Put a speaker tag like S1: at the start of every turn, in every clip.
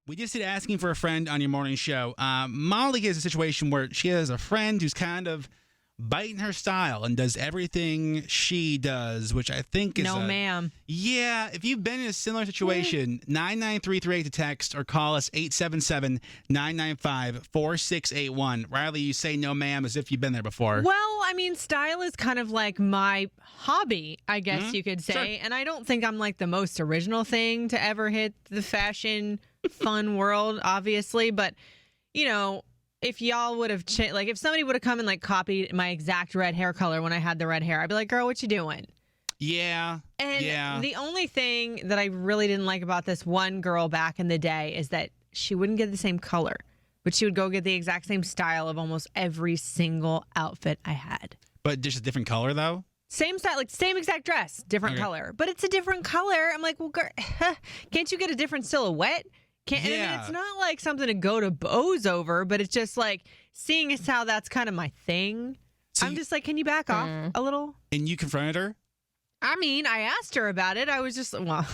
S1: We just did asking for a friend on your morning show. Molly has a situation where she has a friend who's kind of biting her style and does everything she does, which I think is
S2: no, ma'am.
S1: Yeah, if you've been in a similar situation, 99338 to text or call us 877-995-4681. Riley, you say no, ma'am, as if you've been there before.
S2: Well, I mean, style is kind of like my hobby, I guess you could say.
S1: Sure.
S2: And I don't think I'm like the most original thing to ever hit the fashion fun world, obviously. But, you know, if y'all would have like if somebody would have come and like copied my exact red hair color when I had the red hair, I'd be like, girl, what you doing?
S1: Yeah.
S2: And the only thing that I really didn't like about this one girl back in the day is that she wouldn't get the same color, but she would go get the exact same style of almost every single outfit I had.
S1: But just a different color, though?
S2: Same style, like same exact dress, different color. But it's a different color. I'm like, well, girl, can't you get a different silhouette? And I mean, it's not like something to go to Bose over, but it's just like seeing as how that's kind of my thing. So I'm just like, can you back off a little?
S1: And you confronted her?
S2: I mean, I asked her about it. I was just, well.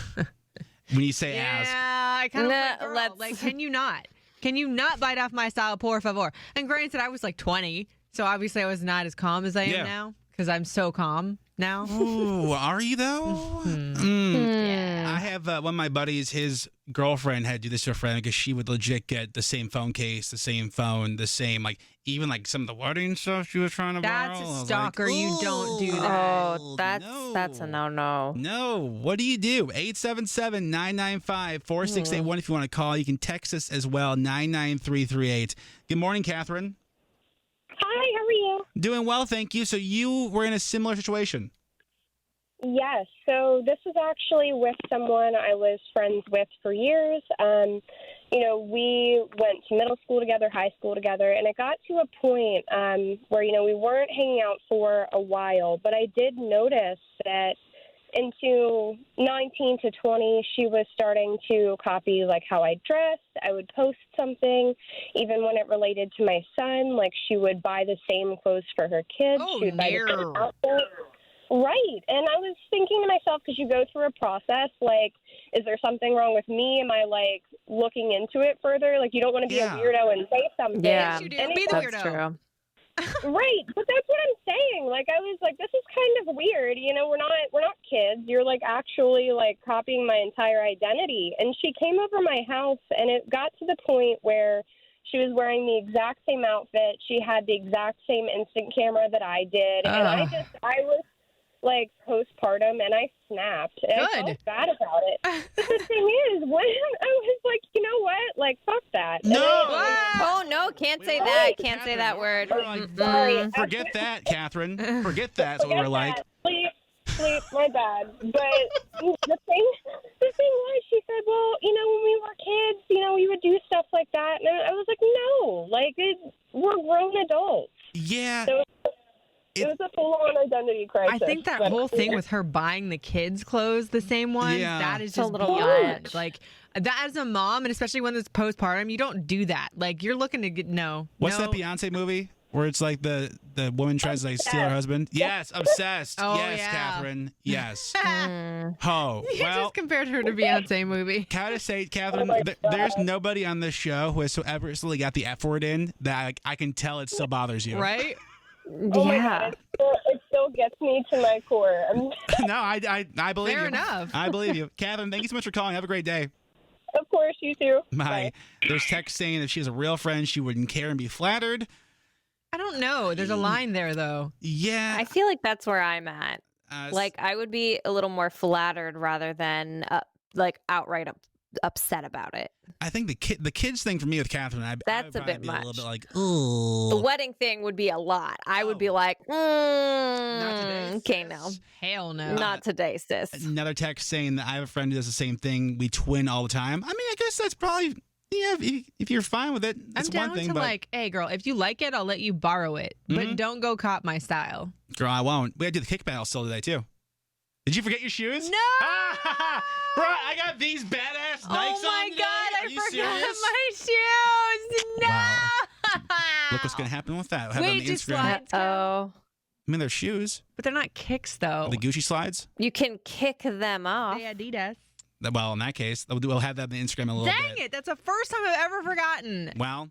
S1: When you say ask.
S2: Yeah, I kind of like, can you not? Can you not bite off my style, por favor? And granted, I was like 20, so obviously I was not as calm as I am now because I'm so calm now.
S1: Ooh, are you though? Yeah. I have one of my buddies, his girlfriend had to do this to a friend because she would legit get the same phone case, the same phone, the same, like, even like some of the wedding stuff she was trying to borrow.
S2: That's a stalker.
S1: Like,
S2: you don't do that.
S3: Oh, that's a no-no.
S1: No. What do you do? 877-995-4681 if you want to call. You can text us as well, 99338. Good morning, Catherine.
S4: Hi, how are you?
S1: Doing well, thank you. So you were in a similar situation.
S4: Yes, so this was actually with someone I was friends with for years. We went to middle school together, high school together, and it got to a point where, we weren't hanging out for a while, but I did notice that into 19 to 20, she was starting to copy, like, how I dressed. I would post something, even when it related to my son, like, she would buy the same clothes for her kids.
S2: Oh,
S4: she would buy the same outfit. Right. And I was thinking to myself, because you go through a process, like, is there something wrong with me? Am I, like, looking into it further? Like, you don't want to be a weirdo and say something.
S3: Yeah,
S2: you do. Be the weirdo.
S3: True.
S4: Right. But that's what I'm saying. Like, I was like, this is kind of weird. We're not kids. You're, like, actually, like, copying my entire identity. And she came over my house, and it got to the point where she was wearing the exact same outfit. She had the exact same instant camera that I did. And I was like postpartum, and I snapped. And I felt bad about it. But the thing is, when I was like, you know what? Like, fuck that.
S1: No!
S3: Oh, no, can't say that. Can't say that word.
S4: Sorry.
S1: Forget that, Catherine. Forget that. That's what we're like.
S4: Sleep, my bad. But the thing was, she said, well, when we were kids, we would do stuff like that. And I was like, no, like, we're grown adults.
S1: Yeah.
S4: So it was a full-on identity crisis.
S2: I think that whole thing with her buying the kids' clothes, the same ones, that is just beyond. Like, that as a mom, and especially when it's postpartum, you don't do that. Like, you're looking to get,
S1: What's that Beyonce movie where it's like the woman tries to, like, steal her husband? Yes, Obsessed.
S2: Oh,
S1: yes,
S2: yeah.
S1: Catherine. Yes.
S2: You just compared her to Beyonce movie.
S1: Can I say, Catherine, there's nobody on this show who has so effortlessly got the F word in that I can tell it still bothers you.
S2: Right?
S4: Oh my God, it still gets me to my core.
S1: No, I believe you.
S2: Fair enough.
S1: I believe you. Catherine, thank you so much for calling. Have a great day.
S4: Of course, you too.
S1: Bye. There's text saying if she has a real friend, she wouldn't care and be flattered.
S2: I don't know. There's a line there, though.
S1: Yeah.
S3: I feel like that's where I'm at. Like, I would be a little more flattered rather than, outright upset about it.
S1: I think the kids thing for me with Catherine,
S3: That's
S1: I would
S3: a bit
S1: be
S3: much.
S1: a little bit like, ooh.
S3: The wedding thing would be a lot. I would be like, okay, no.
S2: Hell no.
S3: Not today, sis.
S1: Another text saying that I have a friend who does the same thing. We twin all the time. I mean, I guess that's probably, if you're fine with it, that's
S2: I'm down
S1: one thing.
S2: to
S1: But
S2: like, hey, girl, if you like it, I'll let you borrow it. But don't go cop my style.
S1: girl, I won't. We had to do the kick battle still today, too. Did you forget your shoes?
S2: No!
S1: Bro, I got these badass Nikes on
S2: Oh my
S1: today.
S2: God,
S1: Are
S2: I
S1: you
S2: forgot
S1: serious?
S2: my shoes. No!
S1: Wow. Look what's going to happen with that. We'll have it on
S2: Wait,
S1: the
S2: just
S1: Instagram.
S2: slides.
S3: Oh,
S1: I mean, they're shoes.
S2: But they're not kicks, though.
S1: The Gucci slides.
S3: you can kick them off.
S2: They Adidas.
S1: Well, in that case, we'll have that on the Instagram a little bit.
S2: Dang it. That's the first time I've ever forgotten.
S1: Well,